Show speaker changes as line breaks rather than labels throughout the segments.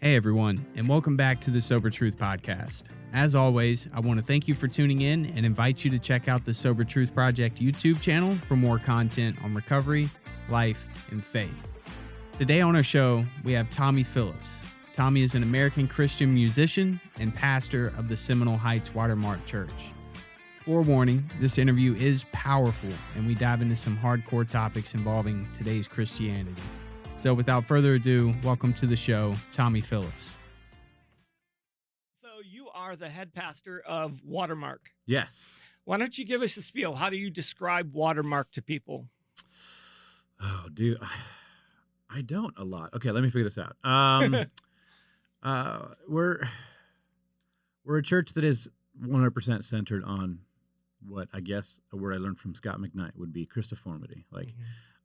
Hey everyone, and welcome back to the Sober Truth Podcast. As always, I want to thank you for tuning in and invite you to check out the Sober Truth Project YouTube channel for more content on recovery, life, and faith. Today on our show, we have Tommy Phillips. Tommy is an American Christian musician and pastor of the Seminole Heights Watermark Church. Forewarning, this interview is powerful, and we dive into some hardcore topics involving today's Christianity. So without further ado, welcome to the show, Tommy Phillips.
So you are the head pastor of Watermark.
Yes.
Why don't you give us a spiel? How do you describe Watermark to people?
Oh, dude, I don't a lot. Okay, let me figure this out. We're a church that is 100% centered on what I guess a word I learned from Scott McKnight would be Christoformity. Like,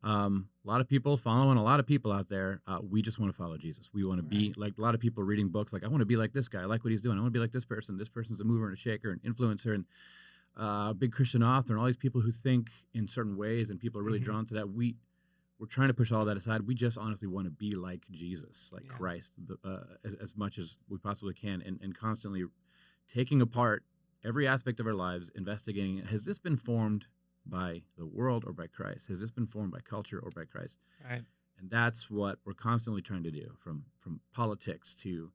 a lot of people following a lot of people out there. We just want to follow Jesus. We want to be like a lot of people reading books. Like, I want to be like this guy. I like what he's doing. I want to be like this person. This person's a mover and a shaker, an influencer, and a big Christian author, and all these people who think in certain ways, and people are really drawn to that. We're trying to push all that aside. We just honestly want to be like Jesus, like Christ, as much as we possibly can, and constantly taking apart every aspect of our lives, investigating it. Has this been formed by the world or by Christ? Has this been formed by culture or by Christ?
Right.
And that's what we're constantly trying to do, from politics to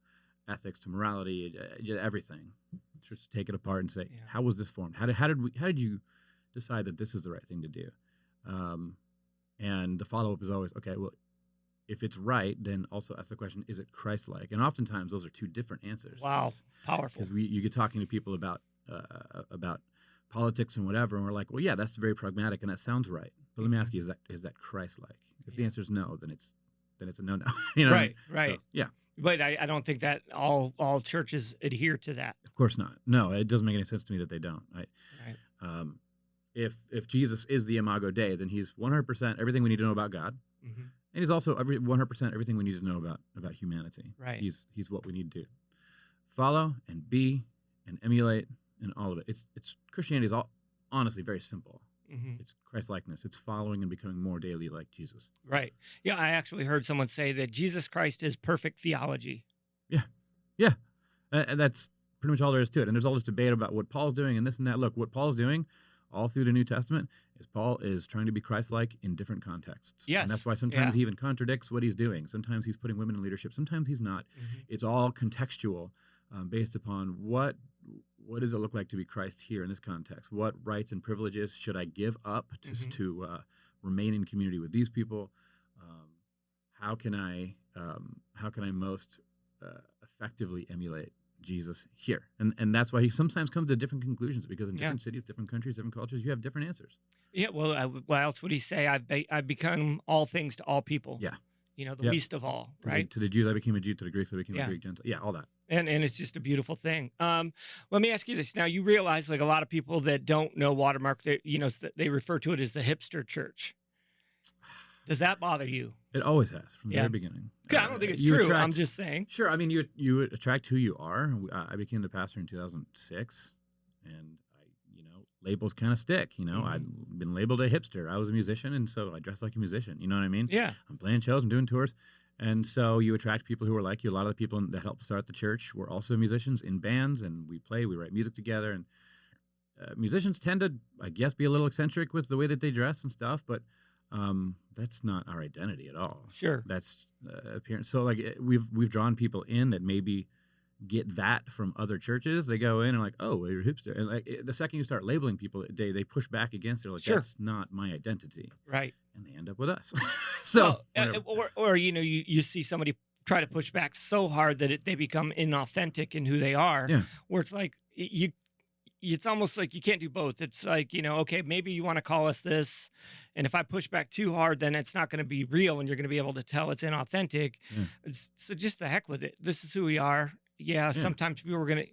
ethics to morality, everything. Just take it apart and say, how was this formed? How did you decide that this is the right thing to do? And the follow-up is always, okay, well, if it's right, then also ask the question, is it Christ-like? And oftentimes those are two different answers.
Wow, powerful.
Because you get talking to people about politics and whatever, and we're like, well, yeah, that's very pragmatic, and that sounds right. But let me ask you, is that Christ-like? If the answer is no, then it's a no-no. You know
right,
what I mean?
right.
So, yeah.
But I don't think that all churches adhere to that.
Of course not. No, it doesn't make any sense to me that they don't. If Jesus is the Imago Dei, then he's 100% everything we need to know about God, and he's also 100% everything we need to know about humanity.
Right.
He's what we need to follow and be and emulate, and all of it. It's Christianity is all honestly very simple. It's Christ-likeness. It's following and becoming more daily like Jesus.
Right. Yeah, I actually heard someone say that Jesus Christ is perfect theology.
Yeah. And that's pretty much all there is to it. And there's all this debate about what Paul's doing and this and that. Look, what Paul's doing all through the New Testament is Paul is trying to be Christ-like in different contexts.
Yes.
And that's why sometimes he even contradicts what he's doing. Sometimes he's putting women in leadership. Sometimes he's not. It's all contextual, based upon what does it look like to be Christ here in this context? What rights and privileges should I give up to remain in community with these people? How can I most effectively emulate Jesus here? And that's why he sometimes comes to different conclusions, because in different cities, different countries, different cultures, you have different answers.
Yeah. Well, what else would he say? I've become all things to all people.
Yeah.
You know, the least of all, right?
To the Jews, I became a Jew. To the Greeks, I became a Greek Gentile. Yeah, all that.
And it's just a beautiful thing. Let me ask you this. Now, you realize, like, a lot of people that don't know Watermark, they refer to it as the hipster church. Does that bother you?
It always has from the very beginning.
I don't think it's true. I'm just saying.
Sure. I mean, you attract who you are. I became the pastor in 2006, and labels kind of stick. I've been labeled a hipster. I was a musician, and so I dressed like a musician. You know what I mean?
Yeah.
I'm playing shows. I'm doing tours. And so you attract people who are like you. A lot of the people that helped start the church were also musicians in bands, and we write music together. And musicians tend to, I guess, be a little eccentric with the way that they dress and stuff, but that's not our identity at all.
Sure.
That's appearance. So like we've drawn people in that maybe get that from other churches. They go in and like, oh, well, you're a hipster. And like the second you start labeling people, they push back against it. Like, that's not my identity.
Right.
And they end up with us. So,
or you see somebody try to push back so hard that they become inauthentic in who they are.
Yeah.
Where it's like it's almost like you can't do both. It's like, okay, maybe you want to call us this, and if I push back too hard, then it's not going to be real, and you're going to be able to tell it's inauthentic. So just the heck with it. This is who we are. Yeah, sometimes people are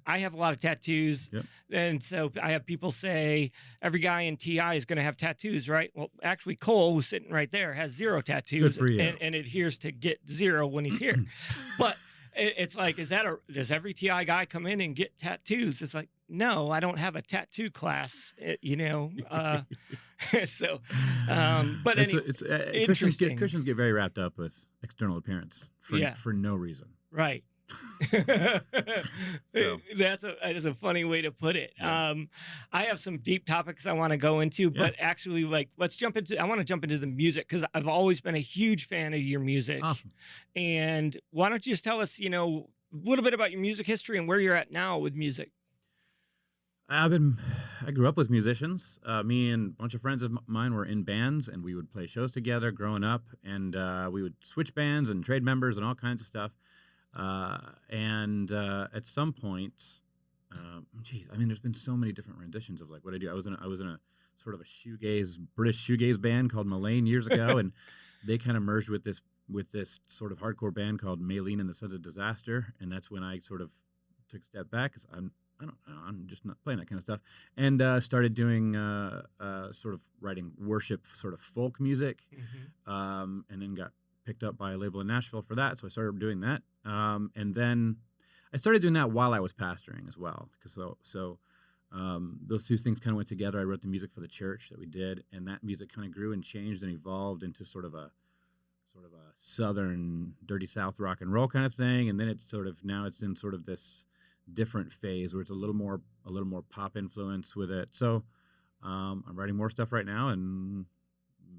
I have a lot of tattoos. And so I have people say every guy in TI is going to have tattoos, right? Well, actually, Cole, who's sitting right there, has 0 tattoos.
Good for you.
And adheres to get 0 when he's here. But it's like, does every TI guy come in and get tattoos? It's like, no, I don't have a tattoo class, So, but
Christians get very wrapped up with external appearance for no reason.
Right.
So
That is a funny way to put it.
yeah,
I have some deep topics I want to go into,
yeah,
but actually, like, I want to jump into the music because I've always been a huge fan of your music.
awesome.
And why don't you just tell us, a little bit about your music history and where you're at now with music?
I grew up with musicians. Me and a bunch of friends of mine were in bands, and we would play shows together growing up, and we would switch bands and trade members and all kinds of stuff. At some point, geez, I mean, there's been so many different renditions of like what I do. I was in a sort of a British shoegaze band called Mullane years ago, and they kind of merged with this sort of hardcore band called Maylene and the Sons of Disaster, and that's when I sort of took a step back because I don't know, I'm just not playing that kind of stuff, and started doing sort of writing worship, sort of folk music, and then got picked up by a label in Nashville for that. So I started doing that, and then I started doing that while I was pastoring as well, because those two things kind of went together. I wrote the music for the church that we did, and that music kind of grew and changed and evolved into sort of a southern dirty South rock and roll kind of thing, and then now it's in sort of this different phase where it's a little more pop influence with it. So I'm writing more stuff right now, and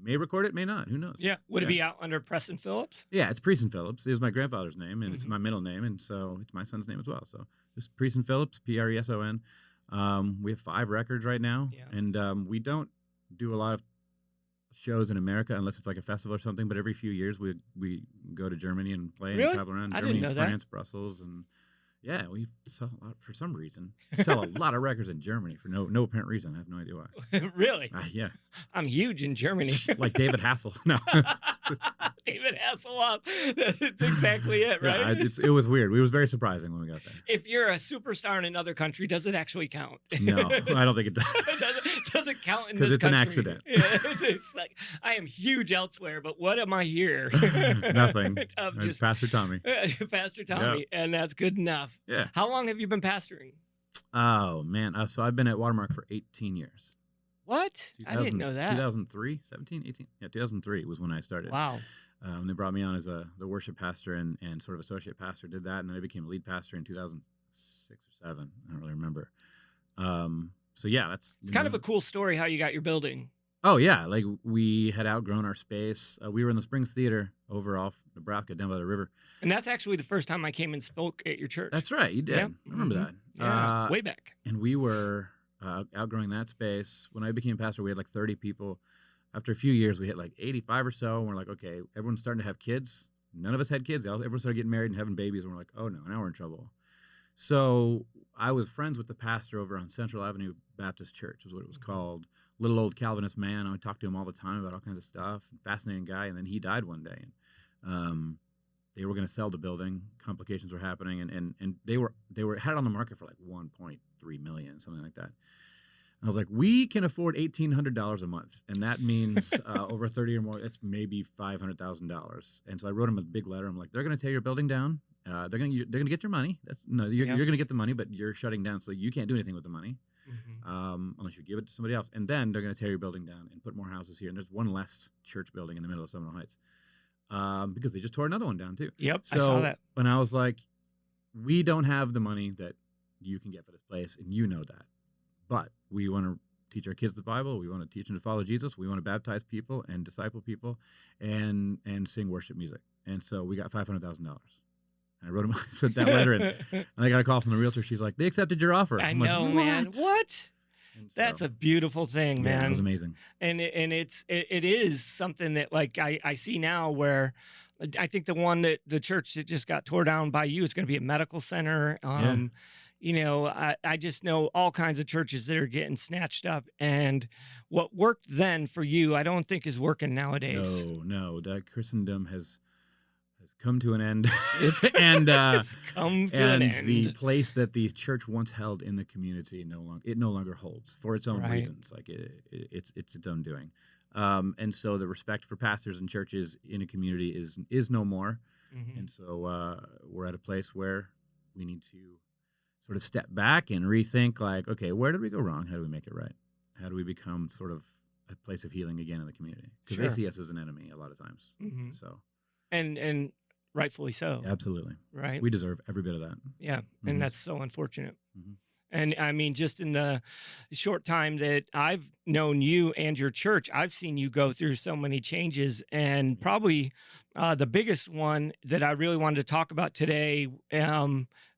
may record it, may not. Who knows?
Yeah. Would it be out under Preston Phillips?
Yeah, it's Preston Phillips. It is my grandfather's name, and it's my middle name, and so it's my son's name as well. So it's Preston Phillips, Preson. We have 5 records right now, and we don't do a lot of shows in America unless it's like a festival or something. But every few years we go to Germany and play and travel around Germany and France, Brussels, and yeah, we sell a lot for some reason. Sell a lot of records in Germany for no apparent reason. I have no idea why.
Really?
Yeah.
I'm huge in Germany.
Like David Hassel. No.
David Hasselhoff. That's exactly it, right?
Yeah, it was weird. It was very surprising when we got there.
If you're a superstar in another country, does it actually count?
No, I don't think it does.
It doesn't count in this country.
Because it's an accident.
Yeah, it's like, I am huge elsewhere, but what am I here?
Nothing.
I'm just
Pastor Tommy.
Pastor Tommy, and that's good enough.
Yeah.
How long have you been pastoring?
Oh, man. So I've been at Watermark for 18 years.
What? I didn't know that.
2003, 17, 18. Yeah, 2003 was when I started.
Wow.
They brought me on as the worship pastor and sort of associate pastor, did that, and then I became lead pastor in 2006 or 7. I don't really remember. So yeah, it's
kind of a cool story how you got your building.
Oh yeah, like we had outgrown our space. We were in the Springs Theater over off Nebraska, down by the river.
And that's actually the first time I came and spoke at your church.
That's right, you did.
Yeah.
I remember that.
Yeah, way back.
And we were outgrowing that space. When I became pastor, we had like 30 people. After a few years, we hit like 85 or so, and we're like, okay, everyone's starting to have kids. None of us had kids. Everyone started getting married and having babies, and we're like, oh no, now we're in trouble. So I was friends with the pastor over on Central Avenue Baptist Church, is what it was called. Little old Calvinist man. I would talk to him all the time about all kinds of stuff. Fascinating guy. And then he died one day. And they were going to sell the building. Complications were happening, and they had it on the market for like 1.3 million, something like that. And I was like, we can afford $1,800 a month, and that means over 30 or more. It's maybe $500,000. And so I wrote him a big letter. I'm like, they're going to tear your building down. They're going to get your money. You're going to get the money, but you're shutting down, so you can't do anything with the money. Unless you give it to somebody else. And then they're going to tear your building down and put more houses here. And there's one less church building in the middle of Seminole Heights because they just tore another one down too.
Yep,
so,
I saw that.
And I was like, we don't have the money that you can get for this place, and you know that. But we want to teach our kids the Bible. We want to teach them to follow Jesus. We want to baptize people and disciple people and sing worship music. And so we got $500,000. I wrote him, I sent that letter, and I got a call from the realtor. She's like, they accepted your offer.
I know, like, man. What? That's a beautiful thing, man.
Yeah, it was amazing.
And it is something that, like, I see now where I think the one that the church that just got tore down by you is going to be a medical center. You know, I just know all kinds of churches that are getting snatched up, and what worked then for you, I don't think is working nowadays.
No, that Christendom has come to an end.
It's come to an end.
And the place that the church once held in the community no longer holds for its own reasons. Like it's its own doing. And so the respect for pastors and churches in a community is no more. And so we're at a place where we need to sort of step back and rethink, like, okay, where did we go wrong? How do we make it right? How do we become sort of a place of healing again in the community? Because they see us as an enemy a lot of times. So.
And rightfully so.
Absolutely.
Right.
We deserve every bit of that.
Yeah.
Mhm.
And that's so unfortunate.
Mhm.
And I mean, just in the short time that I've known you and your church, I've seen you go through so many changes. And probably the biggest one that I really wanted to talk about today,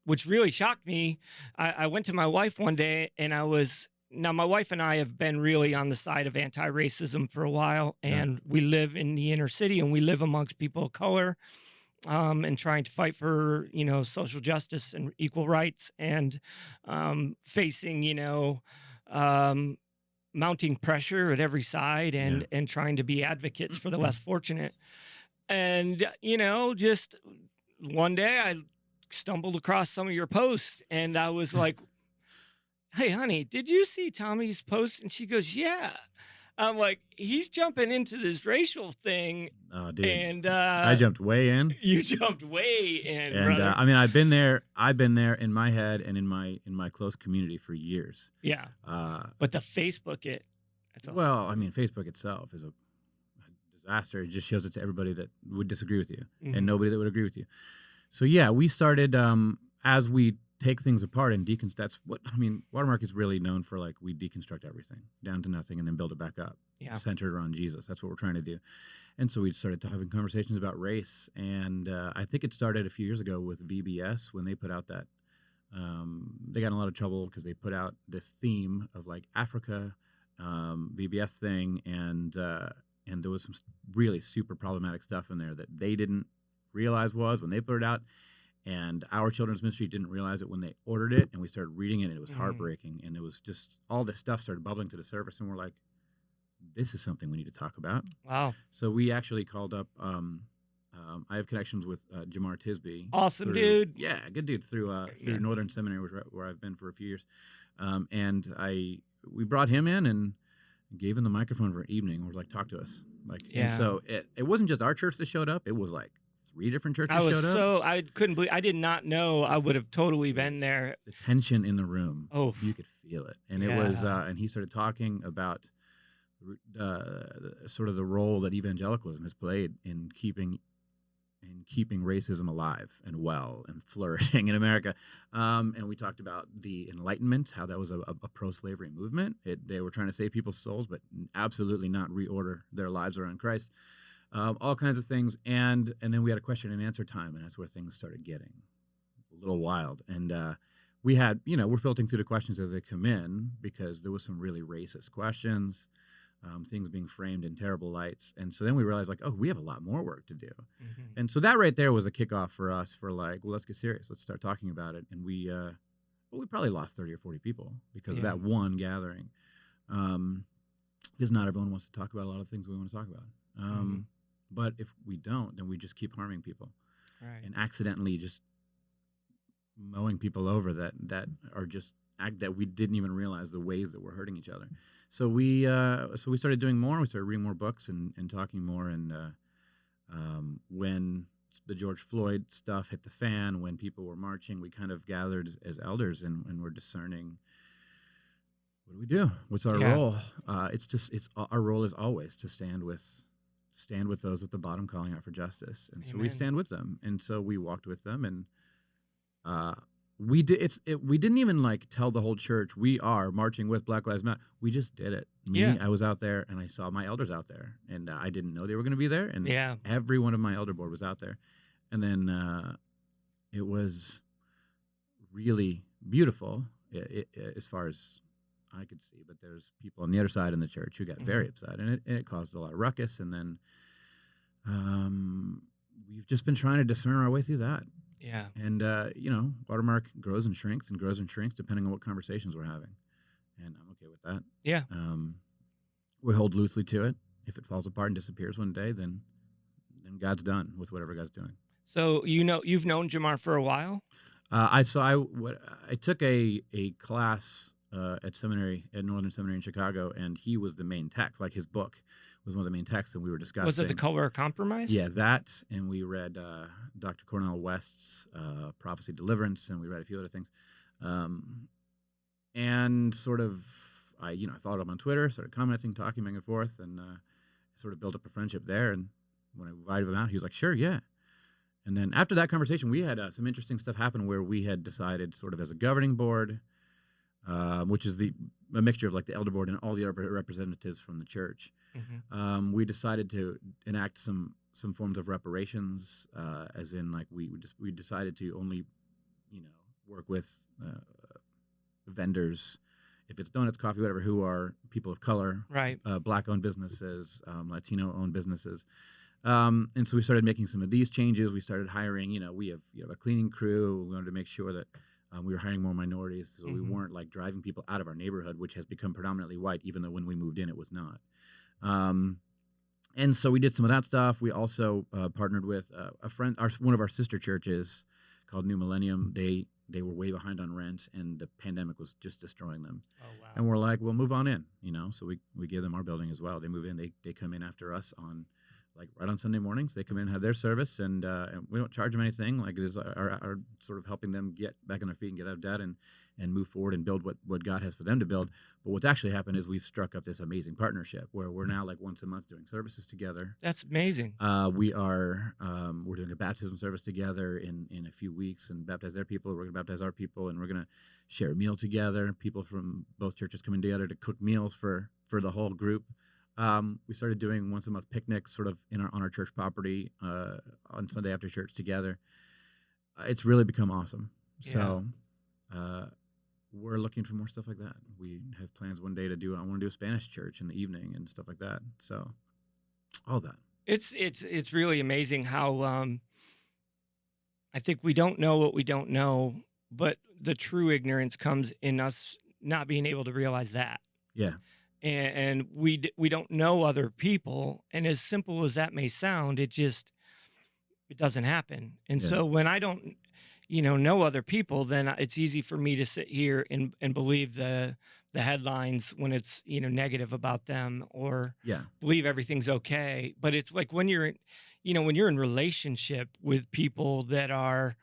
which really shocked me, I went to my wife one day and now my wife and I have been really on the side of anti-racism for a while,
Yeah.
and we live in the inner city and we live amongst people of color, and trying to fight for social justice and equal rights, and facing um, mounting pressure at every side,
Yeah.
and trying to be advocates for the less fortunate. And just one day I stumbled across some of your posts, and I was like, "Hey, honey, did you see Tommy's post?" And she goes, "Yeah." I'm like, he's jumping into this racial thing,
Oh, dude.
and
I jumped way in.
you jumped way in,
And
brother.
I mean, I've been there in my head and in my close community for years.
Yeah, but the Facebook that's all.
Well, I mean, Facebook itself is a disaster. It just shows it to everybody that would disagree with you
Mhm.
and nobody that would agree with you. So yeah, we started as we take things apart and deconstruct. That's what I mean. Watermark is really known for, like, we deconstruct everything down to nothing and then build it back up,
Yeah.
centered around Jesus. That's what we're trying to do. And so we started having conversations about race. And I think it started a few years ago with VBS when they put out that. They got in a lot of trouble because they put out this theme of, like, Africa, VBS thing, and there was some really super problematic stuff in there that they didn't realize was when they put it out. And our children's ministry didn't realize it when they ordered it, and we started reading it, and it was heartbreaking. And it was just all this stuff started bubbling to the surface, and we're like, this is something we need to talk about.
Wow.
So we actually called up, I have connections with Jamar Tisby.
Awesome dude.
Yeah, good dude, through
Yeah.
Northern Seminary, where I've been for a few years. And we brought him in and gave him the microphone for an evening. We're like, talk to us.
Yeah.
And so it wasn't just our church that showed up. It was like 3 different churches showed up.
I couldn't believe, I did not know I would have totally been there.
The tension in the room.
Oh,
You could feel it. And it was, and he started talking about sort of the role that evangelicalism has played in keeping racism alive and well and flourishing in America. And we talked about the Enlightenment, how that was a pro-slavery movement. They were trying to save people's souls, but absolutely not reorder their lives around Christ. All kinds of things. And then we had a question and answer time, and that's where things started getting a little wild. And we had, we're filtering through the questions as they come in, because there was some really racist questions, things being framed in terrible lights. And so then we realized, like, oh, we have a lot more work to do.
Mhm.
And so that right there was a kickoff for us for, like, well, let's get serious. Let's start talking about it. And we probably lost 30 or 40 people because of that one gathering. Because not everyone wants to talk about a lot of things we want to talk about. But if we don't, then we just keep harming people,
Right.
and accidentally just mowing people over that are just that we didn't even realize the ways that we're hurting each other. So we started doing more. We started reading more books and talking more. And when the George Floyd stuff hit the fan, when people were marching, we kind of gathered as elders and were discerning. What do we do? What's our role? Our role is always to stand with those at the bottom calling out for justice. And so we stand with them. And so we walked with them, and we didn't even, like, tell the whole church we are marching with Black Lives Matter. We just did it. I was out there, and I saw my elders out there, and I didn't know they were going to be there. And every one of my elder board was out there. And then it was really beautiful as far as I could see, but there's people on the other side in the church who got very upset, and it caused a lot of ruckus. And then we've just been trying to discern our way through that.
Yeah.
And Watermark grows and shrinks depending on what conversations we're having, and I'm okay with that.
Yeah.
We hold loosely to it. If it falls apart and disappears one day, then God's done with whatever God's doing.
So you've known Jamar for a while?
I took a class at Northern Seminary in Chicago, and he was the main text. Like, his book was one of the main texts, and we were discussing.
Was it The Color of Compromise?
Yeah, that, and we read Dr. Cornel West's Prophecy Deliverance, and we read a few other things. And sort of, I followed him on Twitter, started commenting, talking back and forth, and sort of built up a friendship there. And when I invited him out, he was like, sure, yeah. And then after that conversation, we had some interesting stuff happen where we had decided, sort of as a governing board, which is a mixture of like the elder board and all the other representatives from the church. We decided to enact some forms of reparations, as in like we decided to only, work with vendors, if it's donuts, coffee, whatever, who are people of color,
Right.
Black-owned businesses, Latino-owned businesses. And so we started making some of these changes. We started hiring, we have a cleaning crew. We wanted to make sure that we were hiring more minorities, so we weren't like driving people out of our neighborhood, which has become predominantly white, even though when we moved in, it was not. And so we did some of that stuff. We also partnered with a friend, one of our sister churches called New Millennium. They were way behind on rent, and the pandemic was just destroying them.
Oh, wow.
And we're like, well, move on in, So we give them our building as well. They move in. They come in after us on, like, right on Sunday mornings. They come in and have their service, and we don't charge them anything. Like, it is our sort of helping them get back on their feet and get out of debt and move forward and build what God has for them to build. But what's actually happened is we've struck up this amazing partnership where we're now like once a month doing services together.
That's amazing.
We're doing a baptism service together in a few weeks and baptize their people. We're going to baptize our people, and we're going to share a meal together. People from both churches coming together to cook meals for the whole group. We started doing once a month picnics sort of on our church property on Sunday after church together. It's really become awesome.
Yeah.
So we're looking for more stuff like that. We have plans one day I want to do a Spanish church in the evening and stuff like that. So all that.
It's really amazing how I think we don't know what we don't know, but the true ignorance comes in us not being able to realize that.
Yeah.
And we don't know other people, and as simple as that may sound, it doesn't happen. And
Yeah.
so when I don't know other people, then it's easy for me to sit here and believe the headlines when it's negative about them, or
Yeah.
believe everything's okay. But it's like when you're in relationship with people that are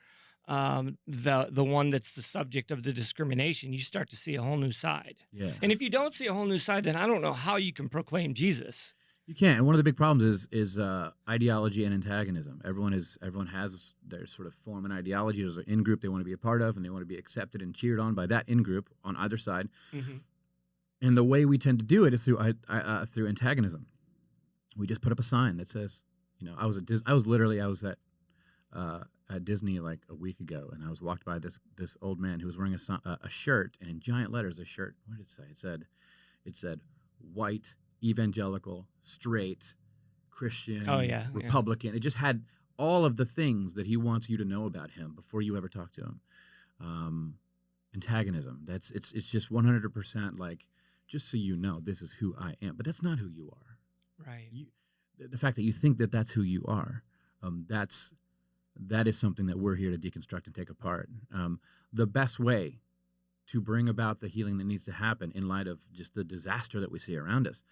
the one that's the subject of the discrimination, you start to see a whole new side.
Yeah.
And if you don't see a whole new side, then I don't know how you can proclaim Jesus.
You can't. And one of the big problems is ideology and antagonism. Everyone has their sort of form and ideology. There's an in-group they want to be a part of, and they want to be accepted and cheered on by that in-group on either side. And the way we tend to do it is through antagonism. We just put up a sign that says, I was at Disney like a week ago, and I was walked by this old man who was wearing a shirt, and in giant letters, a shirt. What did it say? It said white, evangelical, straight, Christian, Republican. Yeah. It just had all of the things that he wants you to know about him before you ever talk to him. Antagonism. It's just 100% like, just so you know, this is who I am. But that's not who you are.
Right.
The fact that you think that that's who you are, that is something that we're here to deconstruct and take apart. The best way to bring about the healing that needs to happen in light of just the disaster that we see around us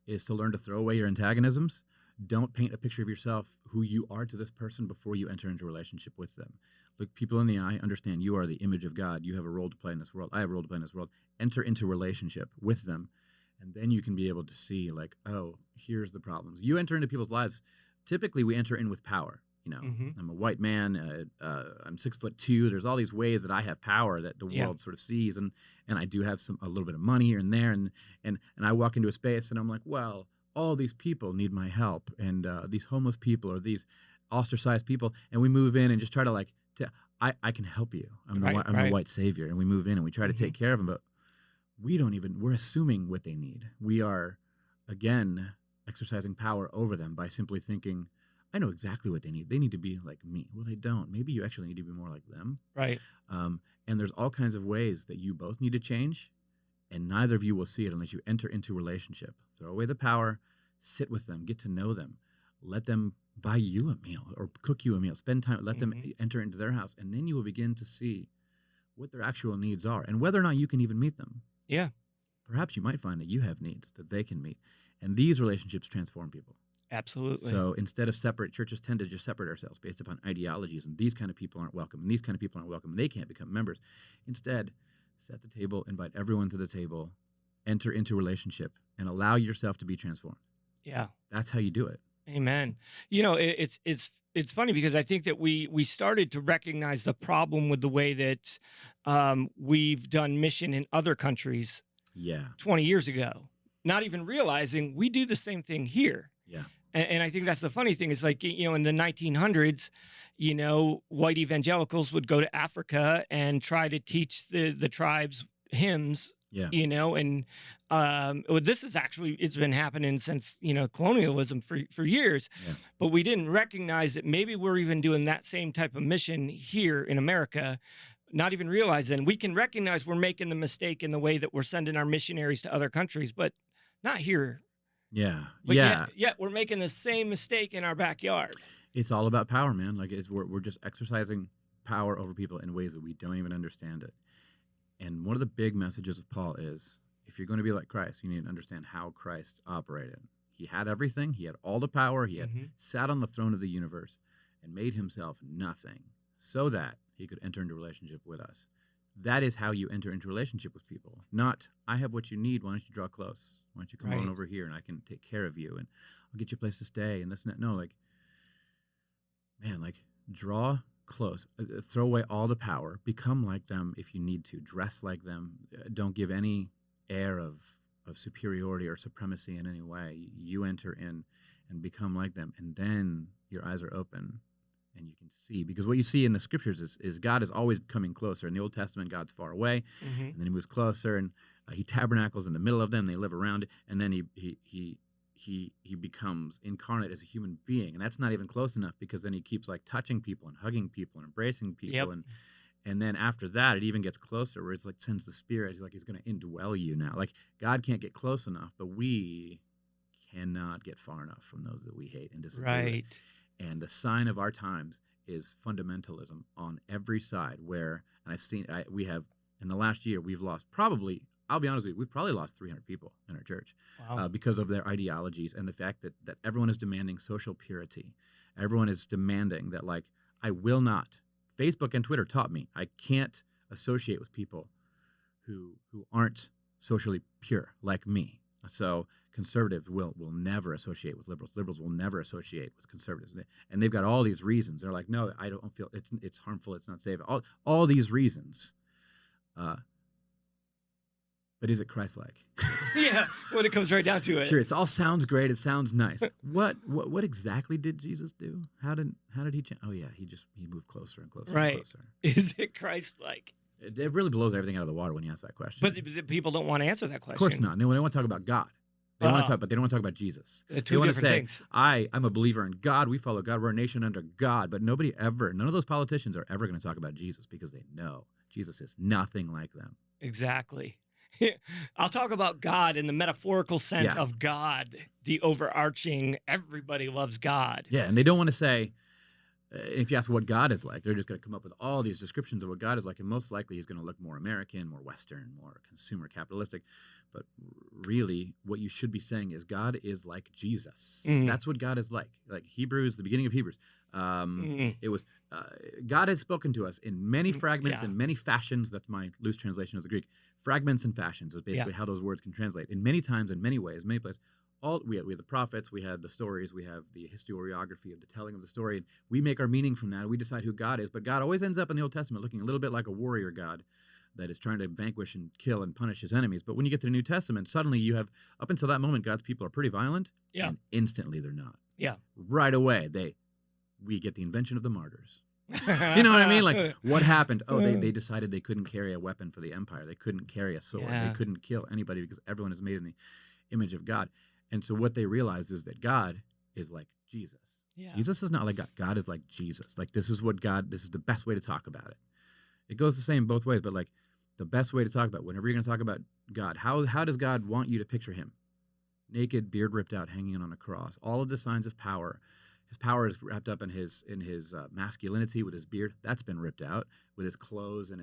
is to learn to throw away your antagonisms. Don't paint a picture of yourself, who you are to this person, before you enter into a relationship with them. Look people in the eye, understand you are the image of God. You have a role to play in this world. I have a role to play in this world. Enter into relationship with them, and then you can be able to see, like, oh, here's the problems. You enter into people's lives. Typically, we enter in with power. I'm a white man. I'm 6'2". There's all these ways that I have power that the world sort of sees, and I do have a little bit of money here and there, and I walk into a space and I'm like, well, all these people need my help, and these homeless people or these ostracized people, and we move in and just try to I can help you. I'm the white savior, and we move in and we try to take care of them, but we're assuming what they need. We are, again, exercising power over them by simply thinking, I know exactly what they need. They need to be like me. Well, they don't. Maybe you actually need to be more like them.
Right.
And there's all kinds of ways that you both need to change, and neither of you will see it unless you enter into a relationship. Throw away the power, sit with them, get to know them, let them buy you a meal or cook you a meal, spend time, let them enter into their house, and then you will begin to see what their actual needs are and whether or not you can even meet them.
Yeah.
Perhaps you might find that you have needs that they can meet, and these relationships transform people.
Absolutely.
So instead of churches tend to just separate ourselves based upon ideologies, and these kind of people aren't welcome, and these kind of people aren't welcome, and they can't become members. Instead, set the table, invite everyone to the table, enter into a relationship, and allow yourself to be transformed.
Yeah.
That's how you do it.
Amen. It's funny because I think that we started to recognize the problem with the way that we've done mission in other countries
Yeah.
20 years ago, not even realizing we do the same thing here.
Yeah.
And I think that's the funny thing is like, in the 1900s, white evangelicals would go to Africa and try to teach the tribes hymns,
Yeah.
and well, this is actually, it's been happening since, colonialism for years,
Yeah.
but we didn't recognize that maybe we're even doing that same type of mission here in America, not even realizing we can recognize we're making the mistake in the way that we're sending our missionaries to other countries, but not here.
Yeah.
But
Yeah.
yet we're making the same mistake in our backyard.
It's all about power, man. Like we're just exercising power over people in ways that we don't even understand it. And one of the big messages of Paul is, if you're going to be like Christ, you need to understand how Christ operated. He had everything. He had all the power. He had sat on the throne of the universe and made himself nothing so that he could enter into relationship with us. That is how you enter into relationship with people. Not, I have what you need. Why don't you draw close? Why don't you come on over here and I can take care of you and I'll get you a place to stay and this and that. No, like, man, like, draw close. Throw away all the power. Become like them if you need to. Dress like them. Don't give any air of superiority or supremacy in any way. You enter in and become like them. And then your eyes are open and you can see. Because what you see in the scriptures is God is always coming closer. In the Old Testament, God's far away. And then he moves closer and he tabernacles in the middle of them. They live around it. And then he becomes incarnate as a human being, and that's not even close enough because then he keeps like touching people and hugging people and embracing people, and then after that it even gets closer where it's like sends the Spirit. He's like he's going to indwell you now. Like God can't get close enough, but we cannot get far enough from those that we hate and disagree with. And the sign of our times is fundamentalism on every side. Where, and I've seen, we have in the last year we've lost probably. I'll be honest with you, we've probably lost 300 people in our church because of their ideologies and the fact that everyone is demanding social purity. Everyone is demanding that, like, I will not. Facebook and Twitter taught me I can't associate with people who aren't socially pure like me. So conservatives will never associate with liberals. Liberals will never associate with conservatives. And they've got all these reasons. They're like, no, I don't feel it's harmful. It's not safe. All these reasons. But is it Christ-like?
Yeah, when it comes right down to it.
Sure, it all sounds great. It sounds nice. What exactly did Jesus do? How did he change? Oh yeah, he moved closer and closer and closer.
Is it Christ-like?
It really blows everything out of the water when you ask that question.
But the people don't want to answer that question.
Of course not. They want to talk about God. They want to talk, but they don't want to talk about Jesus.
They want to say, things.
I'm a believer in God. We follow God. We're a nation under God. But none of those politicians are ever going to talk about Jesus because they know Jesus is nothing like them.
Exactly. I'll talk about God in the metaphorical sense of God, the overarching, everybody loves God.
Yeah, and they don't want to say, if you ask what God is like, they're just going to come up with all these descriptions of what God is like, and most likely he's going to look more American, more Western, more consumer capitalistic. But really, what you should be saying is God is like Jesus. That's what God is like. Like Hebrews, the beginning of Hebrews. It was God has spoken to us in many fragments and many fashions. That's my loose translation of the Greek. Fragments and fashions is basically how those words can translate. In many times, in many ways, many places. We had the prophets, we had the stories, we have the historiography of the telling of the story, and we make our meaning from that. We decide who God is, but God always ends up in the Old Testament looking a little bit like a warrior God that is trying to vanquish and kill and punish his enemies. But when you get to the New Testament, suddenly you have, up until that moment, God's people are pretty violent, and instantly they're not.
Yeah.
Right away, we get the invention of the martyrs. You know what I mean? Like, what happened? Oh, they decided they couldn't carry a weapon for the empire. They couldn't carry a sword. They couldn't kill anybody because everyone is made in the image of God. And so what they realized is that God is like Jesus. Yeah. Jesus is not like God. God is like Jesus. Like, this is the best way to talk about it. It goes the same both ways, but like the best way to talk about it, whenever you're going to talk about God, how does God want you to picture him? Naked, beard ripped out, hanging on a cross. All of the signs of power. His power is wrapped up in his masculinity with his beard. That's been ripped out. With his clothes and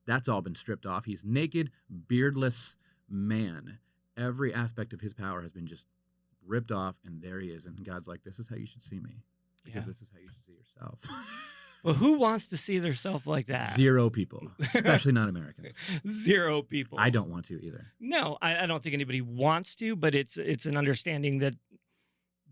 that's all been stripped off. He's naked, beardless man. Every aspect of his power has been just ripped off, and there he is. And God's like, this is how you should see me, because this is how you should see yourself.
Well, who wants to see themselves like that?
Zero people, especially not Americans.
Zero people.
I don't want to either.
No, I don't think anybody wants to, but it's an understanding that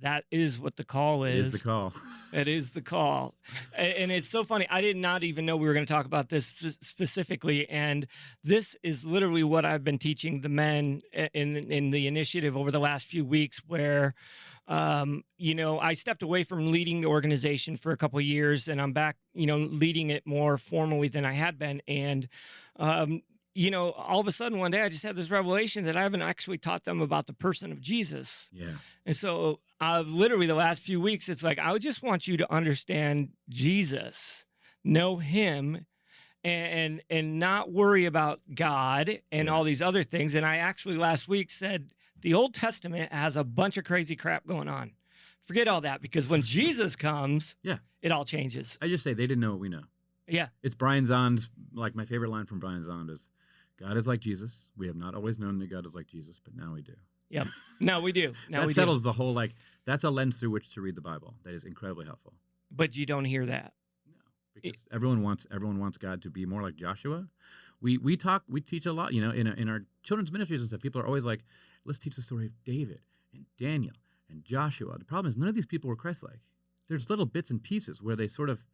that is what the call
It
is.
is the call.
It is the call. And it's so funny. I did not even know we were going to talk about this specifically. And this is literally what I've been teaching the men in the initiative over the last few weeks, where, I stepped away from leading the organization for a couple of years, and I'm back, leading it more formally than I had been. And, all of a sudden one day I just had this revelation that I haven't actually taught them about the person of Jesus.
Yeah.
And so literally the last few weeks, it's like, I just want you to understand Jesus, know him, and not worry about God and all these other things. And I actually last week said the Old Testament has a bunch of crazy crap going on. Forget all that, because when Jesus comes, it all changes.
I just say they didn't know what we know.
Yeah.
It's Brian Zahn's, like my favorite line from Brian Zahn is, God is like Jesus. We have not always known that God is like Jesus, but now we do.
Yep. Now we do.
That settles the whole, that's a lens through which to read the Bible. That is incredibly helpful.
But you don't hear that.
No, because everyone wants God to be more like Joshua. We teach a lot, in our children's ministries and stuff. People are always like, let's teach the story of David and Daniel and Joshua. The problem is none of these people were Christ-like. There's little bits and pieces where they sort of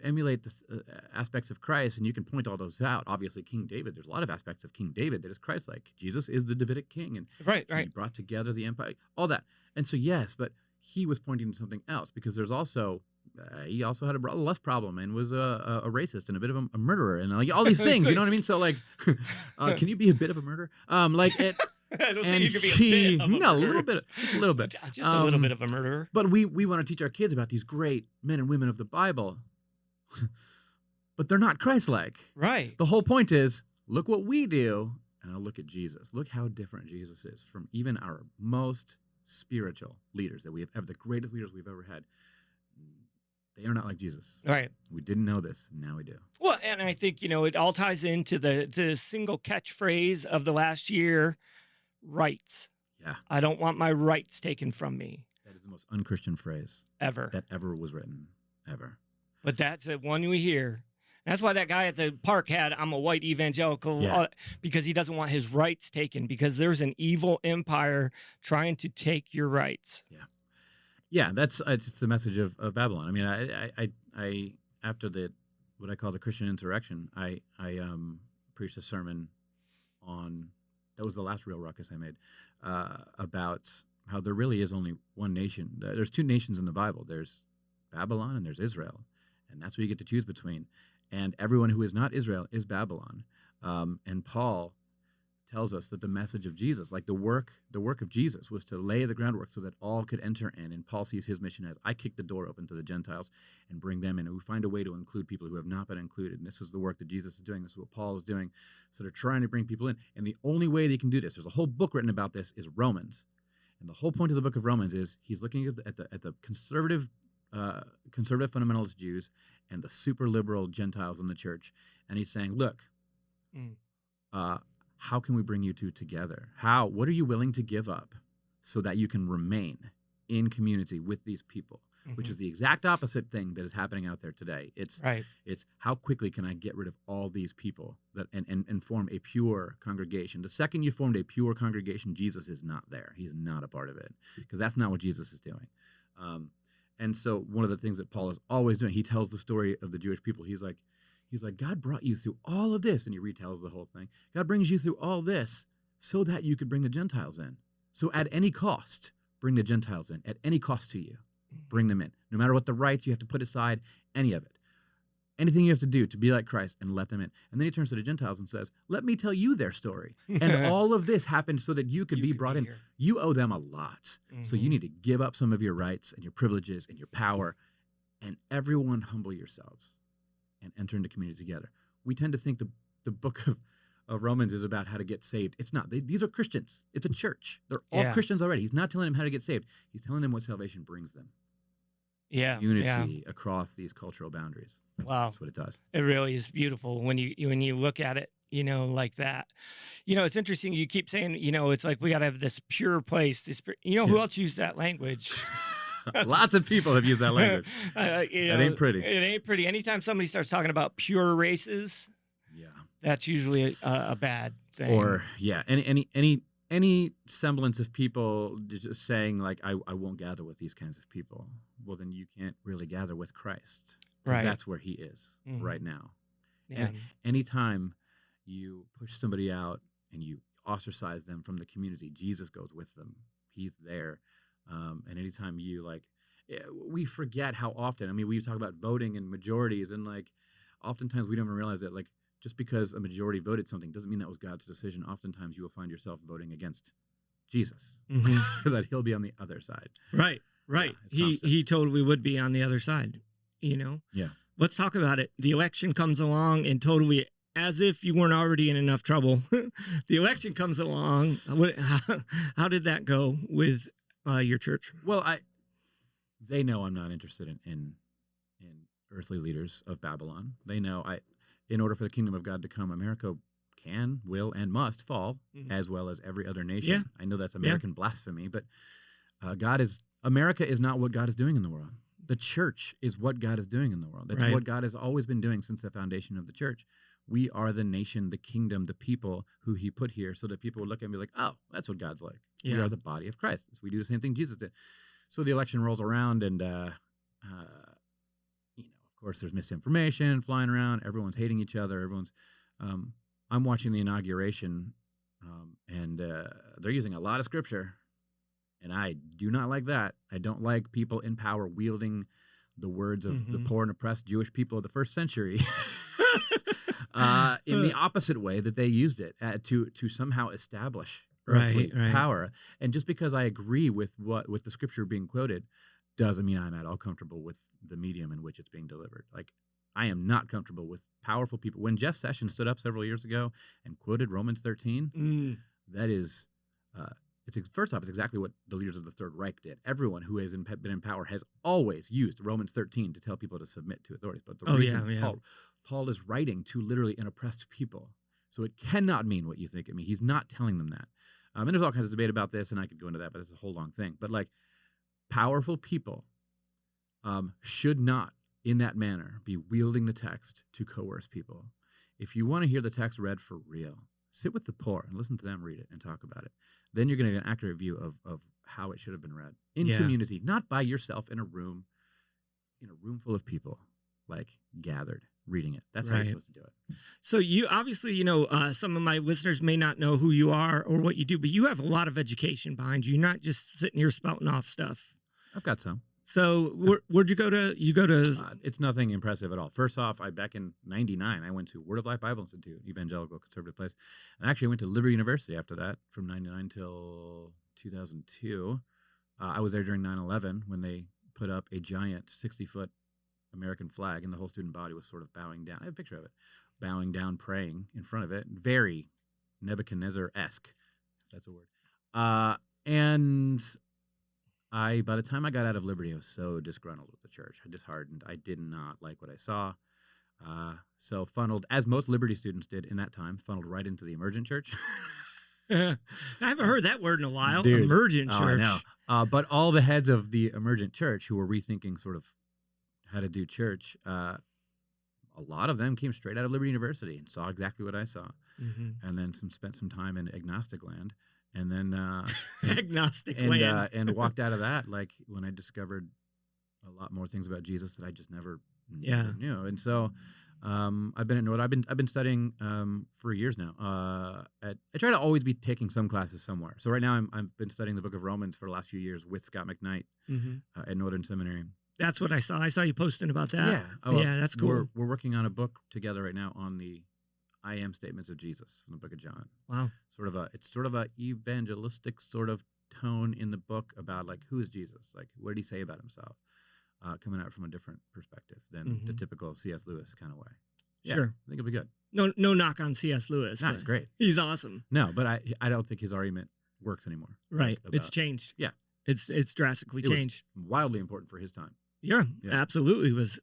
emulate the aspects of Christ, and you can point all those out. Obviously, King David, there's a lot of aspects of King David that is Christ-like. Jesus is the Davidic king, and he brought together the empire, all that. And so, yes, but he was pointing to something else, because there's also, he also had a lust problem and was a racist and a bit of a murderer and all these things, you know what I mean? So, can you be a bit of a murderer?
I don't think you could be a bit of a murderer.
A little bit. Just a little bit.
Just a little bit of a murderer.
But we want to teach our kids about these great men and women of the Bible. But they're not Christ-like.
Right.
The whole point is, look what we do, and I'll look at Jesus. Look how different Jesus is from even our most spiritual leaders that we have ever, the greatest leaders we've ever had. They are not like Jesus.
Right.
We didn't know this. Now we do.
Well, and I think, it all ties into the single catchphrase of the last year, rights.
Yeah.
I don't want my rights taken from me.
That is the most unchristian phrase
ever
that ever was written, ever.
But that's the one we hear. That's why that guy at the park had, I'm a white evangelical, because he doesn't want his rights taken, because there's an evil empire trying to take your rights.
Yeah. Yeah, it's the message of Babylon. I mean, I after what I call the Christian insurrection, I preached a sermon on, that was the last real ruckus I made, about how there really is only one nation. There's two nations in the Bible. There's Babylon and there's Israel. And that's what you get to choose between. And everyone who is not Israel is Babylon. And Paul tells us that the message of Jesus, like the work of Jesus, was to lay the groundwork so that all could enter in. And Paul sees his mission as, I kick the door open to the Gentiles and bring them in. And we find a way to include people who have not been included. And this is the work that Jesus is doing. This is what Paul is doing. So they're trying to bring people in. And the only way they can do this, there's a whole book written about this, is Romans. And the whole point of the book of Romans is he's looking at the conservative fundamentalist Jews and the super liberal Gentiles in the church, and he's saying, look, how can we bring you two together? What are you willing to give up so that you can remain in community with these people? Which is the exact opposite thing that is happening out there today. It's how quickly can I get rid of all these people and form a pure congregation? The second you formed a pure congregation, Jesus is not there. He's not a part of it, because that's not what Jesus is doing. And so one of the things that Paul is always doing, he tells the story of the Jewish people. He's like, God brought you through all of this, and he retells the whole thing. God brings you through all this so that you could bring the Gentiles in. So at any cost, bring the Gentiles in. At any cost to you, bring them in. No matter what the rights you have to put aside, any of it. Anything you have to do to be like Christ, and let them in. And then he turns to the Gentiles and says, let me tell you their story. And all of this happened so that you could be brought in. Here. You owe them a lot. So you need to give up some of your rights and your privileges and your power, and everyone humble yourselves and enter into community together. We tend to think the book of Romans is about how to get saved. It's not. These are Christians. It's a church. They're all Christians already. He's not telling them how to get saved. He's telling them what salvation brings them.
Yeah.
Unity across these cultural boundaries.
Wow.
That's what it does.
It really is beautiful when you look at it, like that. It's interesting. You keep saying, it's like we got to have this pure place. Who else used that language?
Lots of people have used that language. That ain't pretty.
It ain't pretty. Anytime somebody starts talking about pure races, that's usually a bad thing.
Or any any semblance of people just saying like, I won't gather with these kinds of people, well, then you can't really gather with Christ, because
Right.
that's where he is
Mhm.
right now.
Yeah.
And anytime you push somebody out and you ostracize them from the community, Jesus goes with them. He's there. And anytime you we forget how often, I mean, we talk about voting and majorities, and like oftentimes we don't even realize that like just because a majority voted something doesn't mean that was God's decision. Oftentimes you will find yourself voting against Jesus, that he'll be on the other side.
Right.
Yeah, it's constant.
He totally would be on the other side, you know?
Yeah.
Let's talk about it. The election comes along and totally, as if you weren't already in enough trouble, the election comes along. How did that go with your church?
Well, they know I'm not interested in earthly leaders of Babylon. They know in order for the kingdom of God to come, America can, will, and must fall, as well as every other nation.
Yeah.
I know that's American blasphemy, but America is not what God is doing in the world. The church is what God is doing in the world. That's
Right.
what God has always been doing since the foundation of the church. We are the nation, the kingdom, the people who he put here so that people would look at me like, oh, that's what God's like. We
Yeah.
are the body of Christ. So we do the same thing Jesus did. So the election rolls around, and of course, there's misinformation flying around. Everyone's hating each other. I'm watching the inauguration, and they're using a lot of scripture, and I do not like that. I don't like people in power wielding the words of the poor and oppressed Jewish people of the first century in the opposite way that they used it to somehow establish earthly power. And just because I agree with the scripture being quoted doesn't mean I'm at all comfortable with the medium in which it's being delivered. Like, I am not comfortable with powerful people. When Jeff Sessions stood up several years ago and quoted Romans 13, that is, first off, it's exactly what the leaders of the Third Reich did. Everyone who has been in power has always used Romans 13 to tell people to submit to authorities. But the reason Paul is writing to literally an oppressed people, so it cannot mean what you think it means. He's not telling them that. And there's all kinds of debate about this, and I could go into that, but it's a whole long thing. But like, powerful people should not, in that manner, be wielding the text to coerce people. If you want to hear the text read for real, sit with the poor and listen to them read it and talk about it. Then you're going to get an accurate view of how it should have been read in community, not by yourself in a room full of people, like gathered reading it. That's how you're supposed to do it.
So you obviously, some of my listeners may not know who you are or what you do, but you have a lot of education behind you. You're not just sitting here spouting off stuff.
I've got some.
So where'd you go to? You go to?
It's nothing impressive at all. First off, back in '99, I went to Word of Life Bible Institute, evangelical conservative place, and actually went to Liberty University after that from '99 till 2002. I was there during 9/11 when they put up a giant 60-foot American flag, and the whole student body was sort of bowing down. I have a picture of it, bowing down, praying in front of it, very Nebuchadnezzar-esque, if that's a word. And by the time I got out of Liberty, I was so disgruntled with the church. I disheartened. I did not like what I saw. So funneled, as most Liberty students did in that time, funneled right into the emergent church.
I haven't heard that word in a while.
Dude.
Emergent church.
I know. But all the heads of the emergent church who were rethinking sort of how to do church, a lot of them came straight out of Liberty University and saw exactly what I saw, and then spent some time in agnostic land. And then
agnostic land,
and walked out of that like when I discovered a lot more things about Jesus that I just never knew. And so I've been at North. I've been studying for years now. I try to always be taking some classes somewhere. So right now I've been studying the Book of Romans for the last few years with Scott McKnight at Northern Seminary.
That's what I saw. I saw you posting about that.
Yeah,
yeah, that's cool.
We're working on a book together right now on the I am statements of Jesus from the Book of John.
Wow.
It's sort of a evangelistic sort of tone in the book about like, who is Jesus? Like, what did he say about himself? Coming out from a different perspective than the typical C.S. Lewis kind of way. Yeah,
Sure.
I think it'll be good.
No knock on C.S. Lewis.
No, it's great.
He's awesome.
No, but I don't think his argument works anymore.
Right. It's changed.
Yeah.
It's drastically changed.
Wildly important for his time.
Yeah, absolutely was,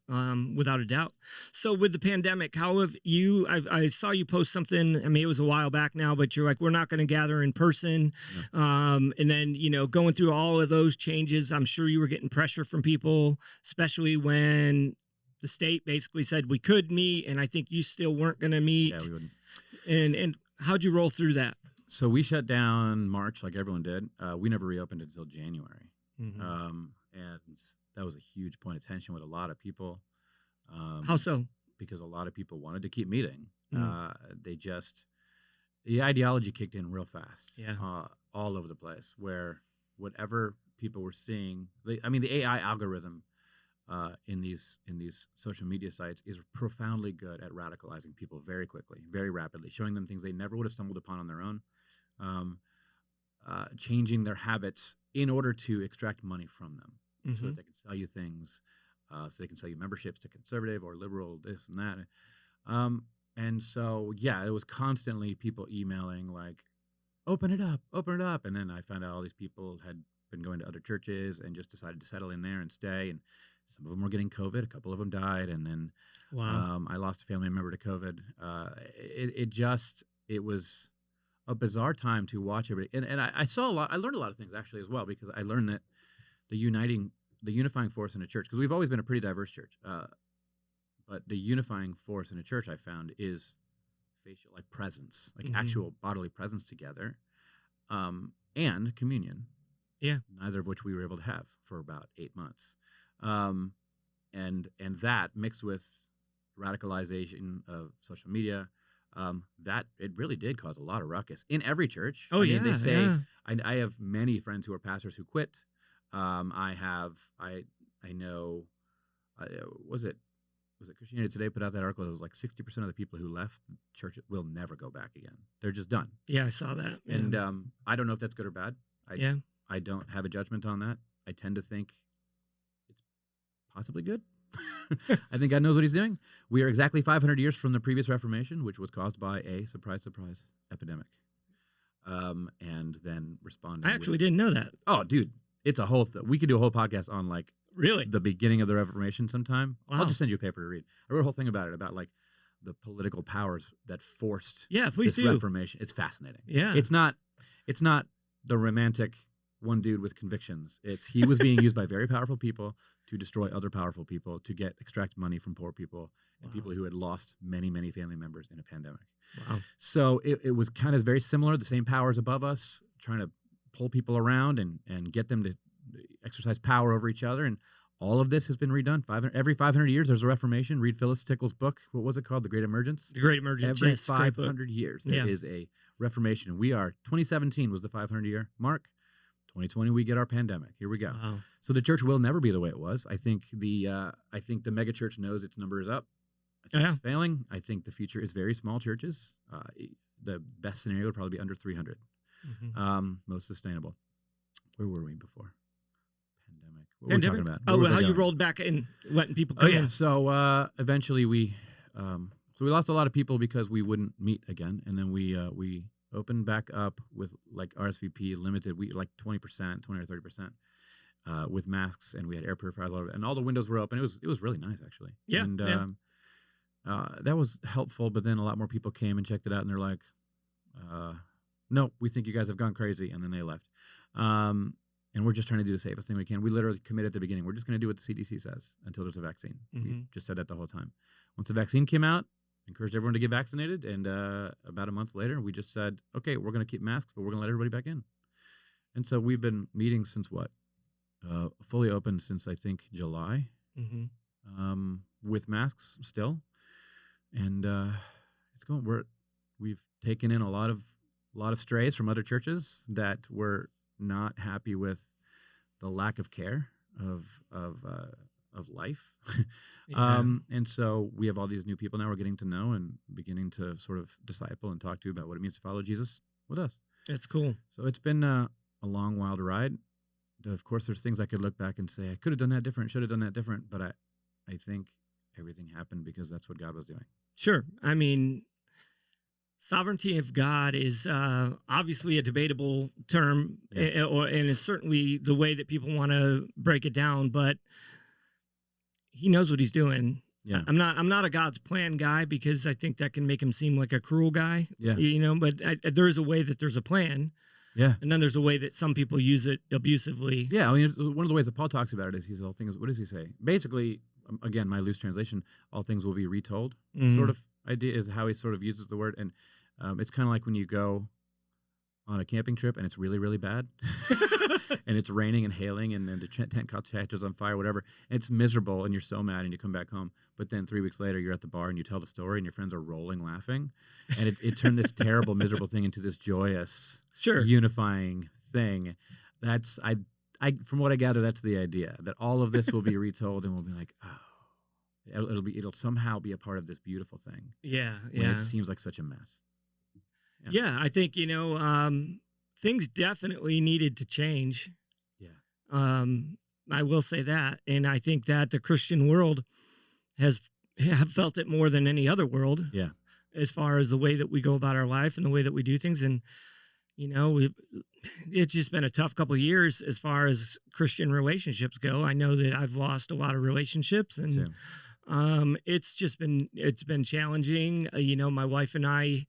without a doubt. So with the pandemic, how have you, I saw you post something, I mean, it was a while back now, but you're like, we're not going to gather in person. And then, going through all of those changes, I'm sure you were getting pressure from people, especially when the state basically said we could meet, and I think you still weren't going to meet.
Yeah, we wouldn't.
And how'd you roll through that?
So we shut down March, like everyone did. We never reopened until January,
Mhm.
and that was a huge point of tension with a lot of people.
How so?
Because a lot of people wanted to keep meeting.
Mm.
The ideology kicked in real fast,
Yeah.
all over the place. Where whatever people were seeing, the AI algorithm in these social media sites is profoundly good at radicalizing people very quickly, very rapidly, showing them things they never would have stumbled upon on their own, um, changing their habits in order to extract money from them, so that they can sell you things, so they can sell you memberships to conservative or liberal, this and that. And so, yeah, it was constantly people emailing like, open it up. And then I found out all these people had been going to other churches and just decided to settle in there and stay. And some of them were getting COVID. A couple of them died. And then
Wow.
I lost a family member to COVID. It was a bizarre time to watch everybody. And I saw a lot. I learned a lot of things actually as well, because I learned that the unifying force in a church, because we've always been a pretty diverse church, but the unifying force in a church I found is facial, like presence, like actual bodily presence together, and communion.
Yeah.
Neither of which we were able to have for about 8 months. And that mixed with radicalization of social media, that it really did cause a lot of ruckus in every church.
Oh, yeah.
They say,
Yeah.
I have many friends who are pastors who quit. I know, was it Christianity Today put out that article? It was like 60% of the people who left church will never go back again. They're just done.
Yeah, I saw that. Yeah.
And I don't know if that's good or bad.
Yeah.
I don't have a judgment on that. I tend to think it's possibly good. I think God knows what he's doing. We are exactly 500 years from the previous Reformation, which was caused by a surprise epidemic. And then responding.
I actually didn't know that.
Oh, dude, it's a whole. We could do a whole podcast on like
Really?
the beginning of the Reformation sometime.
Wow.
I'll just send you a paper to read. I wrote a whole thing about it, about like the political powers that forced
Please
this
do.
Reformation. It's fascinating.
Yeah.
It's not the romantic one dude with convictions. He was being used by very powerful people to destroy other powerful people, to extract money from poor people and people who had lost many, many family members in a pandemic.
Wow.
So it was kind of very similar. The same powers above us trying to pull people around and get them to exercise power over each other. And all of this has been redone. Every 500 years, there's a Reformation. Read Phyllis Tickle's book. What was it called? The Great Emergence?
The Great Emergence.
Every
Yes, great book.
500 years, there is a Reformation. 2017 was the 500 year mark. 2020, we get our pandemic. Here we go.
Wow.
So the church will never be the way it was. I think the megachurch knows its number is up. I think it's failing. I think the future is very small churches. The best scenario would probably be under 300. Most sustainable. Where were we before? Pandemic. What were we talking about?
Oh, how you rolled back and letting people come in.
So eventually we lost a lot of people because we wouldn't meet again, and then we opened back up with like RSVP limited. We like 20% or 30% with masks, and we had air purifiers, and all the windows were open. It was really nice actually.
Yeah.
And that was helpful. But then a lot more people came and checked it out, and they're like, "No, we think you guys have gone crazy," and then they left. And we're just trying to do the safest thing we can. We literally committed at the beginning. We're just going to do what the CDC says until there's a vaccine. We just said that the whole time. Once the vaccine came out, encouraged everyone to get vaccinated. And about a month later, we just said, okay, we're going to keep masks, but we're going to let everybody back in. And so we've been meeting since what? Fully open since, I think, July, with masks still. And it's going. We've taken in a lot of strays from other churches that were not happy with the lack of care of life. And so we have all these new people now we're getting to know and beginning to sort of disciple and talk to about what it means to follow Jesus with us.
That's cool.
So it's been a long, wild ride. Of course, there's things I could look back and say, I could have done that different, should have done that different, but I think everything happened because that's what God was doing.
Sure. I mean, sovereignty of God is obviously a debatable term, and it's certainly the way that people want to break it down, but he knows what he's doing.
Yeah.
I'm not a God's plan guy, because I think that can make him seem like a cruel guy.
Yeah.
But there is a way that there's a plan.
Yeah.
And then there's a way that some people use it abusively.
Yeah. I mean, one of the ways that Paul talks about it is all things. What does he say? Basically, again, my loose translation, all things will be retold, sort of idea is how he sort of uses the word. And it's kind of like when you go on a camping trip and it's really, really bad and it's raining and hailing and then the tent catches on fire, whatever. And it's miserable and you're so mad and you come back home. But then 3 weeks later, you're at the bar and you tell the story and your friends are rolling laughing. And it turned this terrible, miserable thing into this joyous, unifying thing. That's, from what I gather, that's the idea, that all of this will be retold and we'll be like, oh, it'll somehow be a part of this beautiful thing.
Yeah.
When it seems like such a mess.
Yeah, I think, things definitely needed to change.
Yeah.
I will say that. And I think that the Christian world have felt it more than any other world.
Yeah.
As far as the way that we go about our life and the way that we do things. And, it's just been a tough couple of years as far as Christian relationships go. I know that I've lost a lot of relationships and it's been challenging. My wife and I,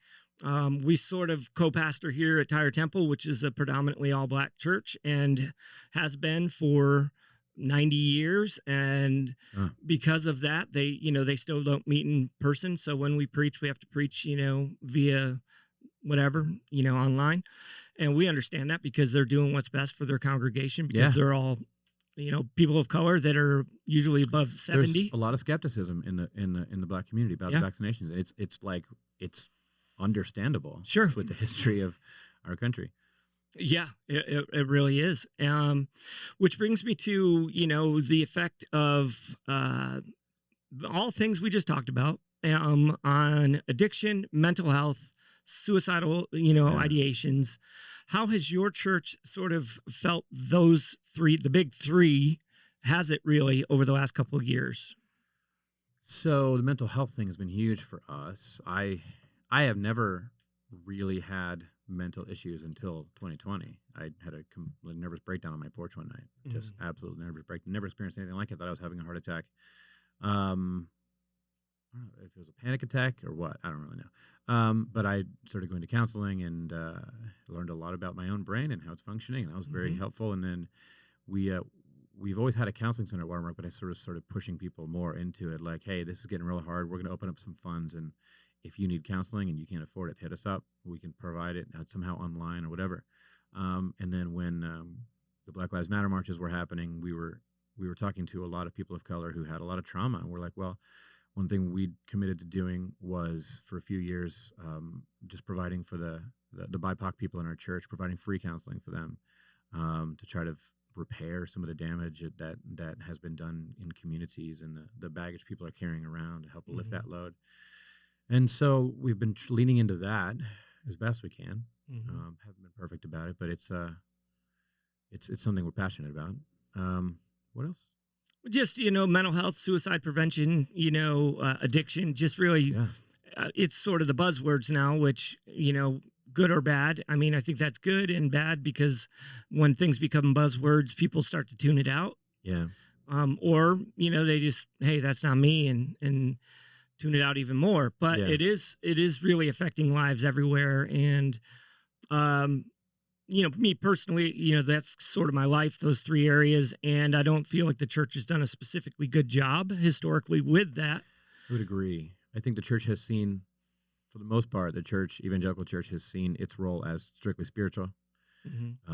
we sort of co-pastor here at Tyre Temple, which is a predominantly all-black church and has been for 90 years. And because of that, they still don't meet in person. So when we preach, we have to preach, via whatever, online. And we understand that because they're doing what's best for their congregation because they're all, people of color that are usually above 70.
There's a lot of skepticism in the black community about the vaccinations. And it's understandable.
Sure.
With the history of our country.
Yeah, it really is. Which brings me to, the effect of all things we just talked about on addiction, mental health, suicidal, ideations. How has your church sort of felt those three, the big three, has it really over the last couple of years?
So the mental health thing has been huge for us. I have never really had mental issues until 2020. I had a nervous breakdown on my porch one night. Just absolute nervous breakdown. Never experienced anything like it. Thought I was having a heart attack. I don't know if it was a panic attack or what. I don't really know. But I started going to counseling and learned a lot about my own brain and how it's functioning, and that was very helpful. And then we've always had a counseling center at Watermark, but I sort of started pushing people more into it. Like, hey, this is getting really hard. We're going to open up some funds, and if you need counseling and you can't afford it, hit us up. We can provide it somehow online or whatever. And then when the Black Lives Matter marches were happening, we were talking to a lot of people of color who had a lot of trauma, and we're like, well, one thing we committed to doing was for a few years just providing for the BIPOC people in our church, providing free counseling for them to try to repair some of the damage that has been done in communities and the baggage people are carrying around to help lift that load. And so we've been leaning into that as best we can. Haven't been perfect about it, but it's something we're passionate about. What else?
Just, mental health, suicide prevention, addiction, just really, it's sort of the buzzwords now, which, good or bad. I mean, I think that's good and bad because when things become buzzwords, people start to tune it out.
Yeah.
Or, they just, hey, that's not me and tune it out even more. But it is really affecting lives everywhere. And, me personally, that's sort of my life, those three areas. And I don't feel like the church has done a specifically good job historically with that.
I would agree. I think the church has seen, for the most part, evangelical church has seen its role as strictly spiritual.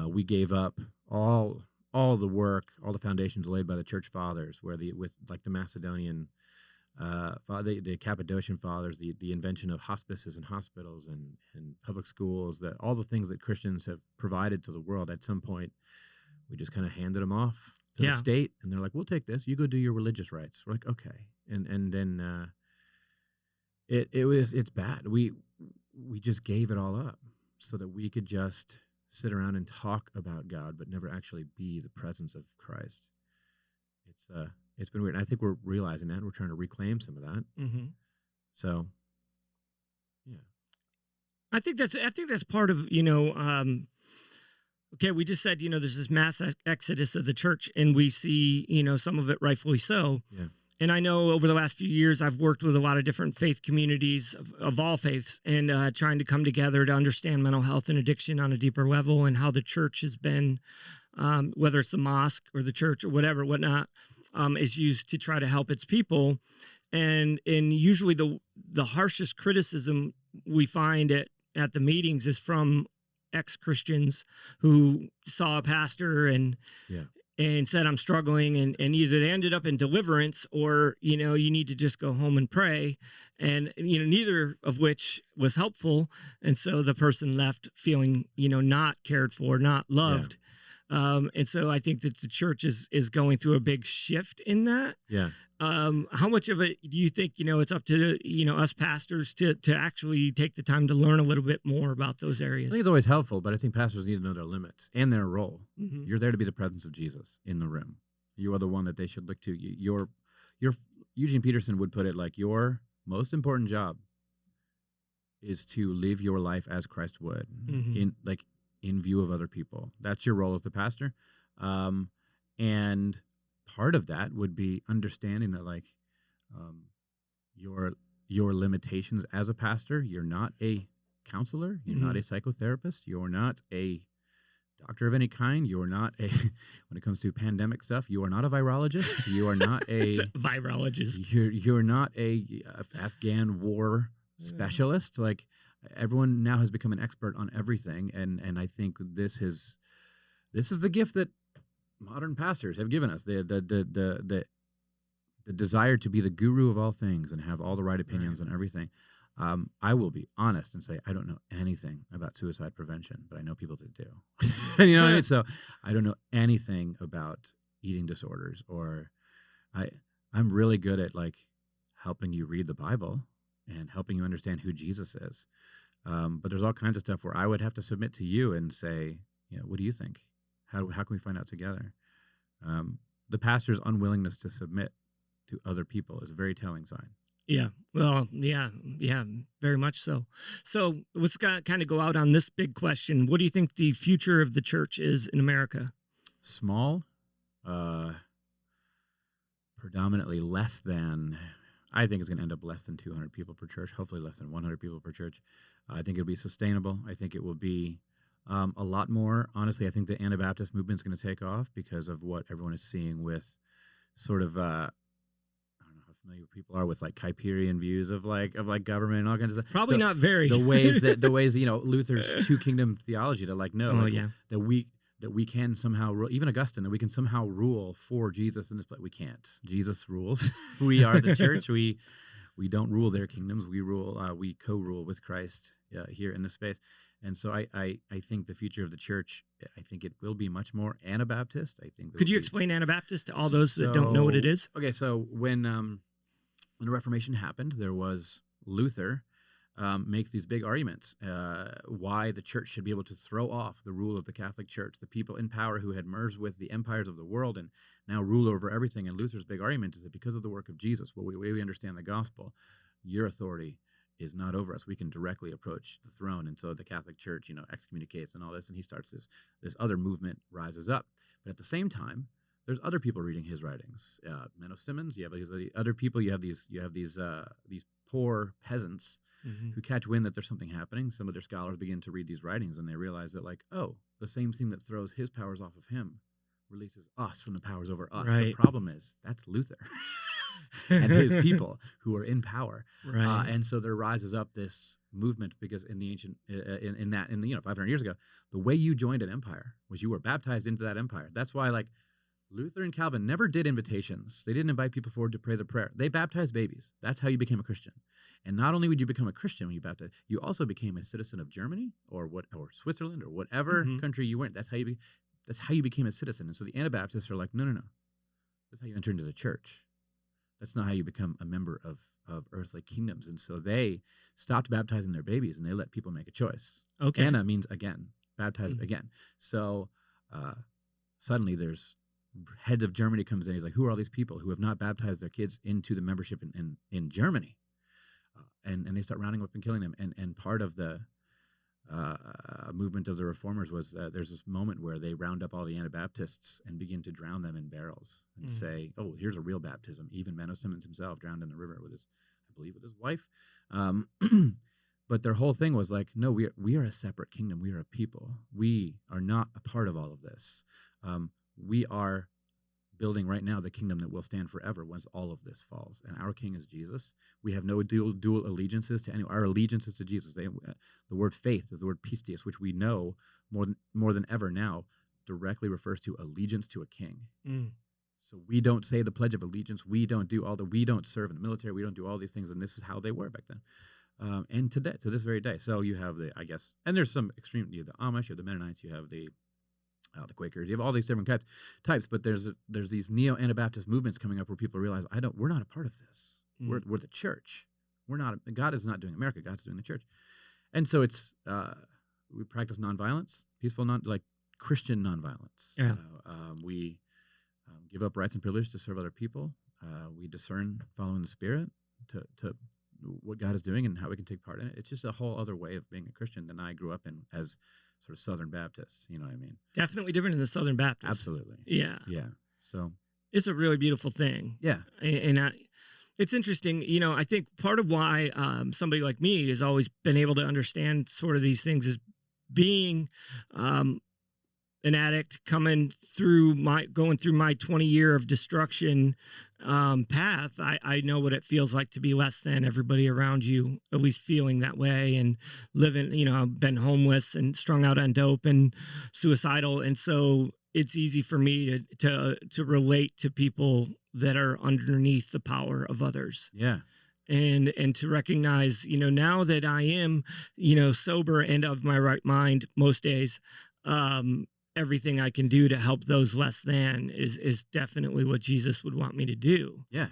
We gave up all the work, all the foundations laid by the church fathers, with the Macedonian, the Cappadocian fathers, the invention of hospices and hospitals and public schools, that all the things that Christians have provided to the world. At some point, we just kind of handed them off to the state, and they're like, "We'll take this. You go do your religious rights." We're like, "Okay," and then it's bad. We just gave it all up so that we could just sit around and talk about God, but never actually be the presence of Christ. It's been weird. And I think we're realizing that. We're trying to reclaim some of that. So, yeah.
I think that's part of, okay, we just said, there's this mass exodus of the church, and we see, some of it rightfully so.
Yeah.
And I know over the last few years, I've worked with a lot of different faith communities of all faiths and trying to come together to understand mental health and addiction on a deeper level, and how the church has been, whether it's the mosque or the church or whatnot, is used to try to help its people. And usually the harshest criticism we find at the meetings is from ex-Christians who saw a pastor and
Yeah.
said, I'm struggling. And either they ended up in deliverance or, you need to just go home and pray. And, neither of which was helpful. And so the person left feeling, not cared for, not loved. And so I think that the church is going through a big shift in that.
Yeah.
How much of it do you think, it's up to, us pastors to actually take the time to learn a little bit more about those
I
areas?
think it's always helpful, but I think pastors need to know their limits and their role.
Mhm.
You're there to be the presence of Jesus in the room. You are the one that they should look to. Your Eugene Peterson would put it like your most important job is to live your life as Christ would,
Mhm.
in view of other people. That's your role as the pastor, and part of that would be understanding that um, your limitations as a pastor. You're not a counselor. You're not a psychotherapist. You're not a doctor of any kind. You're not a when it comes to pandemic stuff. You are not a virologist. You are not a
virologist.
You're not a Afghan war specialist. Like everyone now has become an expert on everything, and I think this is the gift that modern pastors have given us. The desire to be the guru of all things and have all the right opinions on everything. I will be honest and say I don't know anything about suicide prevention, but I know people that do. You know what I mean? So I don't know anything about eating disorders, or I'm really good at helping you read the Bible and helping you understand who Jesus is. But there's all kinds of stuff where I would have to submit to you and say, what do you think? How can we find out together? The pastor's unwillingness to submit to other people is a very telling sign.
Yeah. Well, yeah, very much so. So let's kind of go out on this big question. What do you think the future of the church is in America?
Small, predominantly less than, I think it's going to end up less than 200 people per church, hopefully less than 100 people per church. I think it'll be sustainable. I think it will be a lot more. Honestly, I think the Anabaptist movement is going to take off because of what everyone is seeing with sort of, I don't know how familiar people are with Kuyperian views of government and all kinds of stuff.
Probably not very.
The ways Luther's two kingdom theology to that we can somehow rule, even Augustine, that we can somehow rule for Jesus in this place. We can't. Jesus rules. We are the church. We don't rule their kingdoms. We rule. We co-rule with Christ here in this space. And so I think the future of the church, I think it will be much more Anabaptist. I think.
Could you explain Anabaptist to all those that don't know what it is?
Okay, so when the Reformation happened, there was Luther. Makes these big arguments why the church should be able to throw off the rule of the Catholic Church, the people in power who had merged with the empires of the world and now rule over everything. And Luther's big argument is that because of the work of Jesus, the way we understand the gospel, your authority is not over us. We can directly approach the throne. And so the Catholic Church, excommunicates and all this, and he starts this other movement rises up. But at the same time, there's other people reading his writings. Menno Simmons, you have these other people, you have these poor peasants who catch wind that there's something happening. Some of their scholars begin to read these writings and they realize that the same thing that throws his powers off of him releases us from the powers over us.
Right.
The problem is that's Luther and his people who are in power.
Right.
And so there rises up this movement because in the ancient, 500 years ago, the way you joined an empire was you were baptized into that empire. That's why Luther and Calvin never did invitations. They didn't invite people forward to pray the prayer. They baptized babies. That's how you became a Christian. And not only would you become a Christian when you baptized, you also became a citizen of Germany or Switzerland or whatever country you went. That's how you became a citizen. And so the Anabaptists are like, no. That's how you enter into the church. That's not how you become a member of earthly kingdoms. And so they stopped baptizing their babies and they let people make a choice.
Okay.
Anna means again, baptized again. So suddenly there's head of Germany comes in. He's like, who are all these people who have not baptized their kids into the membership in Germany? And they start rounding up and killing them. And part of the movement of the reformers was there's this moment where they round up all the Anabaptists and begin to drown them in barrels and say, oh, here's a real baptism. Even Menno Simmons himself drowned in the river with his wife. But their whole thing was like, no, we are a separate kingdom. We are a people. We are not a part of all of this. We are building right now the kingdom that will stand forever once all of this falls. And our king is Jesus. We have no dual allegiances to anyone. Our allegiance is to Jesus. The word faith is the word pistis, which we know more than ever now directly refers to allegiance to a king.
Mm.
So we don't say the Pledge of Allegiance. We don't serve in the military. We don't do all these things. And this is how they were back then. And today, to this very day. So you have and there's some extreme, you have the Amish, you have the Mennonites, you have the Quakers, you have all these different types, but there's these neo-Anabaptist movements coming up where people realize we're not a part of this. Mm. We're the church. God is not doing America. God's doing the church. And so it's, we practice nonviolence, peaceful, Christian nonviolence.
Yeah.
We give up rights and privilege to serve other people. We discern following the Spirit to what God is doing and how we can take part in it. It's just a whole other way of being a Christian than I grew up in as sort of Southern Baptist. You know what I mean?
Definitely different in the Southern Baptist.
Absolutely.
Yeah.
Yeah. So
it's a really beautiful thing.
Yeah.
And it's interesting. I think part of why somebody like me has always been able to understand sort of these things is being an addict going through my 20-year of destruction path. I know what it feels like to be less than everybody around you, at least feeling that way, and living, I've been homeless and strung out on dope and suicidal. And so it's easy for me to relate to people that are underneath the power of others.
Yeah.
And to recognize, now that I am, sober and of my right mind most days, everything I can do to help those less than is definitely what Jesus would want me to do.
Yeah.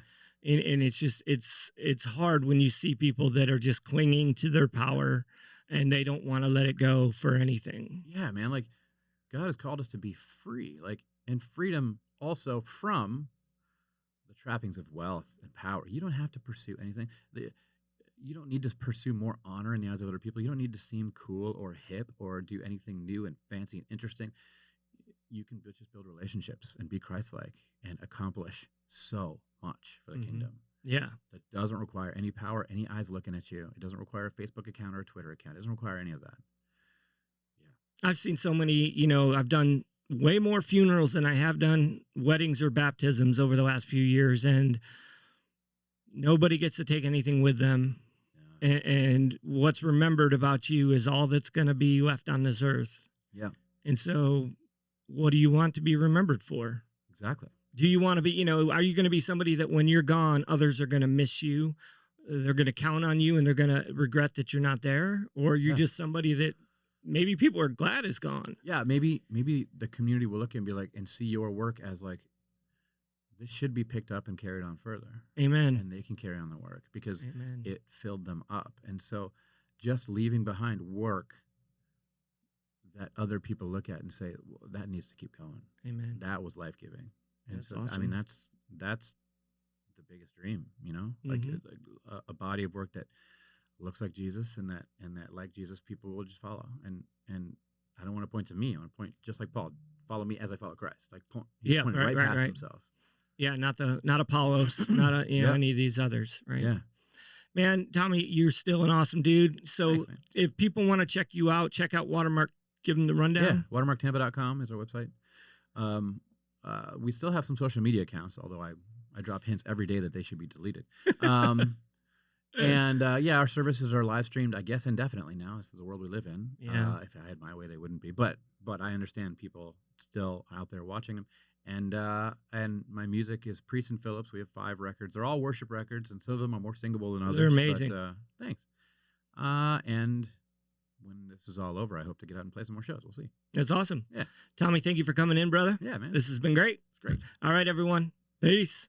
And it's just, it's hard when you see people that are just clinging to their power and they don't want to let it go for anything.
Yeah, man. God has called us to be free, and freedom also from the trappings of wealth and power. You don't have to pursue anything. You don't need to pursue more honor in the eyes of other people. You don't need to seem cool or hip or do anything new and fancy and interesting. You can just build relationships and be Christ-like and accomplish so much for the kingdom.
Yeah.
That doesn't require any power, any eyes looking at you. It doesn't require a Facebook account or a Twitter account. It doesn't require any of that. Yeah.
I've seen so many, I've done way more funerals than I have done weddings or baptisms over the last few years, and nobody gets to take anything with them. And what's remembered about you is all that's going to be left on this earth.
Yeah.
And so what do you want to be remembered for?
Exactly.
Do you want to be, are you going to be somebody that when you're gone, others are going to miss you? They're going to count on you and they're going to regret that you're not there? Or you're just somebody that maybe people are glad is gone?
Yeah. Maybe the community will look and be and see your work as this should be picked up and carried on further.
Amen.
And they can carry on the work because
Amen.
It filled them up. And so just leaving behind work that other people look at and say, well, that needs to keep going.
Amen.
That was life-giving. And
That's
so,
awesome.
I mean, that's the biggest dream, a body of work that looks like Jesus and that like Jesus, people will just follow. And I don't want to point to me. I want to point just like Paul, follow me as I follow Christ. He's pointing right past himself.
Yeah, not Apollos, not any of these others, right?
Yeah.
Man, Tommy, you're still an awesome dude. So
Thanks,
if people want to check you out, check out Watermark, give them the rundown.
Yeah, watermarktampa.com is our website. We still have some social media accounts, although I drop hints every day that they should be deleted. And our services are live streamed, I guess, indefinitely now. This is the world we live in.
Yeah.
If I had my way, they wouldn't be. But I understand people still out there watching them. And my music is Priest and Phillips. We have 5 records. They're all worship records, and some of them are more singable than others.
They're amazing.
But, thanks. And when this is all over, I hope to get out and play some more shows. We'll see.
That's awesome.
Yeah.
Tommy, thank you for coming in, brother.
Yeah, man.
This has been great.
It's great.
All right, everyone. Peace.